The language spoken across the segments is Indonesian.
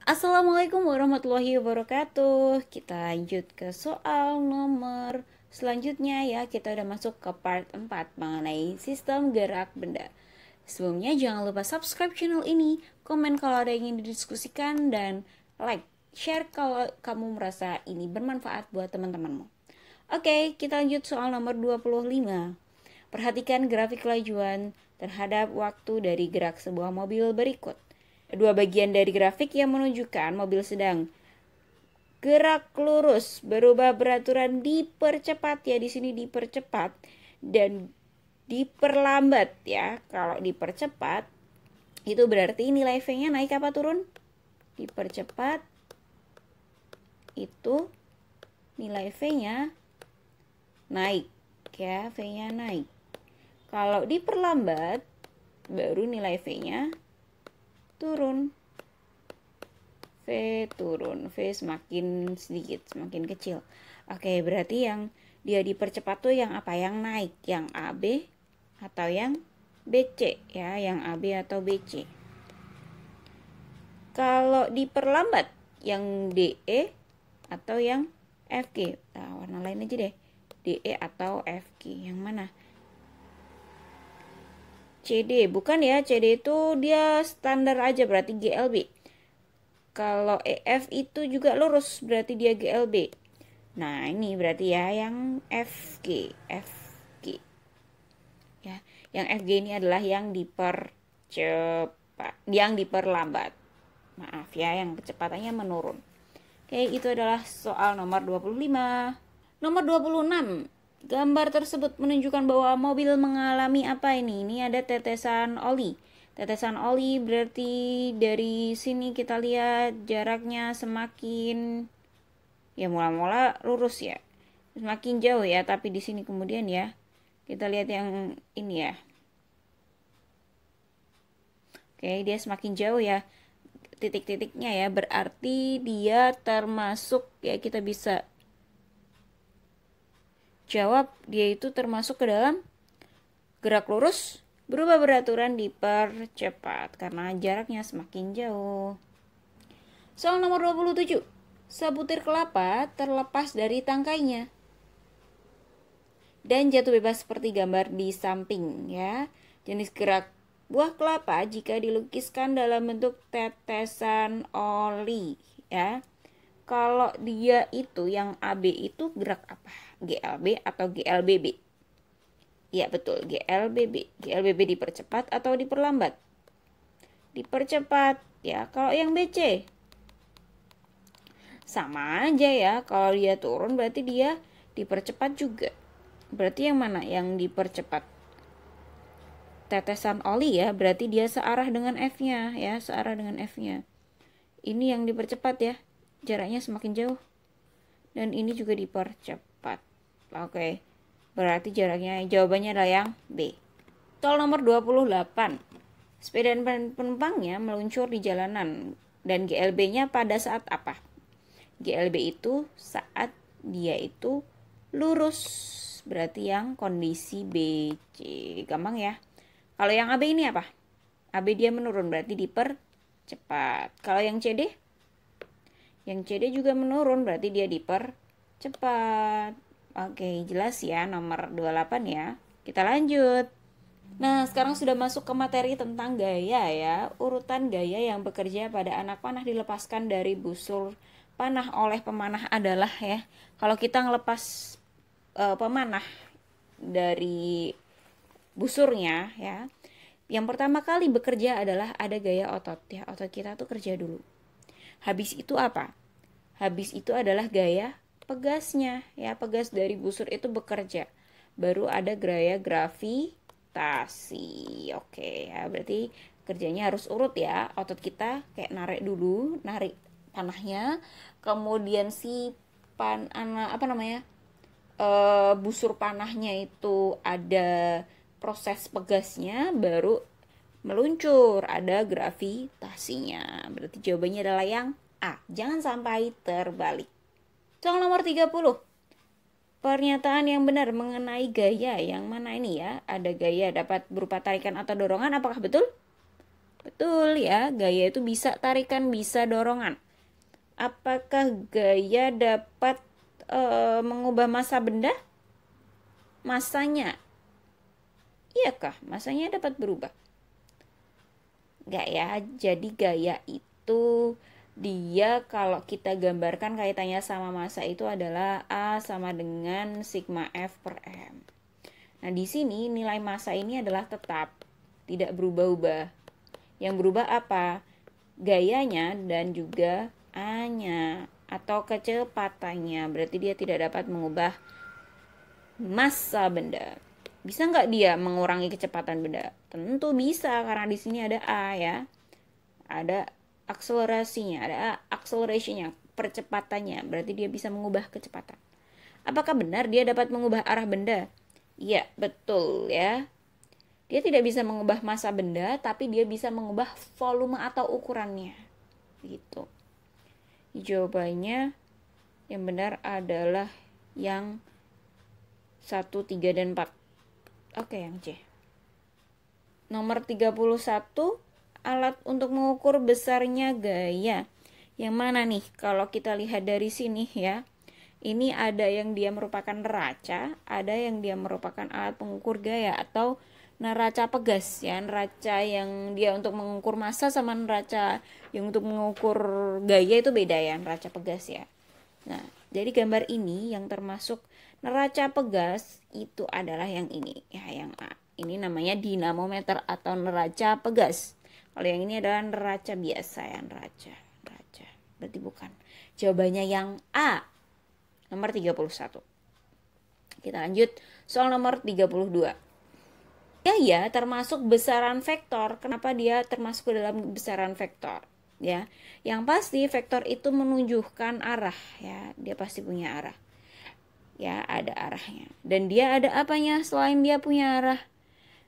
Assalamualaikum warahmatullahi wabarakatuh. Kita lanjut ke soal nomor selanjutnya ya. Kita udah masuk ke part 4 mengenai sistem gerak benda. Sebelumnya jangan lupa subscribe channel ini, komen kalau ada yang ingin didiskusikan, dan like, share kalau kamu merasa ini bermanfaat buat teman-temanmu. Oke, kita lanjut soal nomor 25. Perhatikan grafik kelajuan terhadap waktu dari gerak sebuah mobil berikut. Dua bagian dari grafik yang menunjukkan mobil sedang gerak lurus berubah beraturan dipercepat ya, di sini dipercepat dan diperlambat ya. Kalau dipercepat itu berarti nilai V-nya naik apa turun? Dipercepat itu nilai V-nya naik ya, V-nya naik. Kalau diperlambat baru nilai V-nya turun. V turun, V semakin sedikit, semakin kecil. Oke, berarti yang dia dipercepat tuh yang apa? Yang naik, yang AB atau yang BC ya, yang AB atau BC. Kalau diperlambat yang DE atau yang FG. Nah, warna lain aja deh. DE atau FG, yang mana? CD, bukan ya, CD itu dia standar aja, berarti GLB. Kalau EF itu juga lurus, berarti dia GLB. Nah, ini berarti ya yang FG. FG. Ya, yang FG ini adalah yang dipercepat, yang diperlambat. Maaf ya, yang kecepatannya menurun. Oke, itu adalah soal nomor 25. Nomor 26. Gambar tersebut menunjukkan bahwa mobil mengalami apa ini? Ini ada tetesan oli. Tetesan oli berarti dari sini kita lihat jaraknya semakin ya, mula-mula lurus ya. Semakin jauh ya, tapi di sini kemudian ya kita lihat yang ini ya. Oke, dia semakin jauh ya. Titik-titiknya ya, berarti dia termasuk ya, kita bisa jawab dia itu termasuk ke dalam gerak lurus berubah beraturan dipercepat karena jaraknya semakin jauh. Soal nomor 27. Sebutir kelapa terlepas dari tangkainya dan jatuh bebas seperti gambar di samping ya. Jenis gerak buah kelapa jika dilukiskan dalam bentuk tetesan oli ya. Kalau dia itu yang AB itu gerak apa? GLB atau GLBB? Ya betul, GLBB. GLBB dipercepat atau diperlambat? Dipercepat ya. Kalau yang BC sama aja ya. Kalau dia turun berarti dia dipercepat juga. Berarti yang mana yang dipercepat? Tetesan oli ya, berarti dia searah dengan F-nya ya, searah dengan F-nya. Ini yang dipercepat ya. Jaraknya semakin jauh. Dan ini juga dipercepat. Oke. Berarti jaraknya, jawabannya adalah yang B. Soal nomor 28. Sepeda dan penumpangnya meluncur di jalanan dan GLB-nya pada saat apa? GLB itu saat dia itu lurus. Berarti yang kondisi BC. Gampang ya. Kalau yang AB ini apa? AB dia menurun, berarti dipercepat. Kalau yang CD? Yang CD juga menurun, berarti dia dipercepat. Oke, jelas ya nomor 28 ya. Kita lanjut. Nah, sekarang sudah masuk ke materi tentang gaya ya. Urutan gaya yang bekerja pada anak panah dilepaskan dari busur panah oleh pemanah adalah ya. Kalau kita ngelepas pemanah dari busurnya ya. Yang pertama kali bekerja adalah ada gaya otot ya. Otot kita tuh kerja dulu. Habis itu apa? Habis itu adalah gaya pegasnya ya. Pegas dari busur itu bekerja. Baru ada gaya gravitasi. Oke ya, berarti kerjanya harus urut ya. Otot kita kayak narik dulu, narik panahnya. Kemudian si busur panahnya itu ada proses pegasnya, baru meluncur, ada gravitasinya. Berarti jawabannya adalah yang A. Jangan sampai terbalik. Soal nomor 30. Pernyataan yang benar mengenai gaya yang mana ini ya? Ada gaya dapat berupa tarikan atau dorongan, apakah betul? Betul ya, gaya itu bisa tarikan, bisa dorongan. Apakah gaya dapat mengubah massa benda? Massanya. Iyakah massanya dapat berubah? Enggak ya, jadi gaya itu dia kalau kita gambarkan kaitannya sama massa itu adalah A sama dengan sigma F per M. Nah, di sini nilai massa ini adalah tetap, tidak berubah-ubah. Yang berubah apa? Gayanya dan juga A-nya atau kecepatannya. Berarti dia tidak dapat mengubah massa benda. Bisa nggak dia mengurangi kecepatan benda? Tentu bisa, karena di sini ada A ya. Ada akselerasinya, ada accelerationnya, percepatannya. Berarti dia bisa mengubah kecepatan. Apakah benar dia dapat mengubah arah benda? Iya, betul ya. Dia tidak bisa mengubah massa benda, tapi dia bisa mengubah volume atau ukurannya. Gitu. Jawabannya yang benar adalah yang 1, 3, dan 4. Oke, yang C. Nomor 31, alat untuk mengukur besarnya gaya. Yang mana nih? Kalau kita lihat dari sini ya. Ini ada yang dia merupakan neraca, ada yang dia merupakan alat pengukur gaya atau neraca pegas ya. Neraca yang dia untuk mengukur massa sama neraca yang untuk mengukur gaya itu beda ya, neraca pegas ya. Nah, jadi gambar ini yang termasuk neraca pegas itu adalah yang ini ya, yang A. Ini namanya dinamometer atau neraca pegas. Kalau yang ini adalah neraca biasa ya, neraca. Berarti bukan. Jawabannya yang A. Nomor 31. Kita lanjut soal nomor 32. Gaya termasuk besaran vektor. Kenapa dia termasuk ke dalam besaran vektor? Ya, yang pasti vektor itu menunjukkan arah ya, dia pasti punya arah. Ya, ada arahnya. Dan dia ada apanya selain dia punya arah?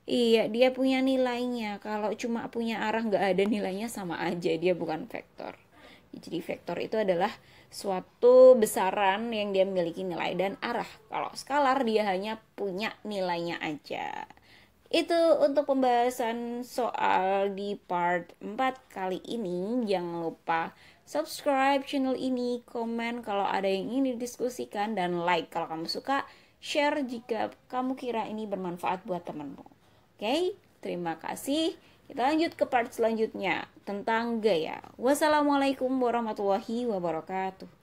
Iya, dia punya nilainya. Kalau cuma punya arah nggak ada nilainya sama aja, dia bukan vektor. Jadi vektor itu adalah suatu besaran yang dia memiliki nilai dan arah. Kalau skalar dia hanya punya nilainya aja. Itu untuk pembahasan soal di part 4 kali ini. Jangan lupa subscribe channel ini, komen kalau ada yang ingin didiskusikan, dan like kalau kamu suka, share jika kamu kira ini bermanfaat buat temanmu. Oke, terima kasih. Kita lanjut ke part selanjutnya tentang gaya. Wassalamualaikum warahmatullahi wabarakatuh.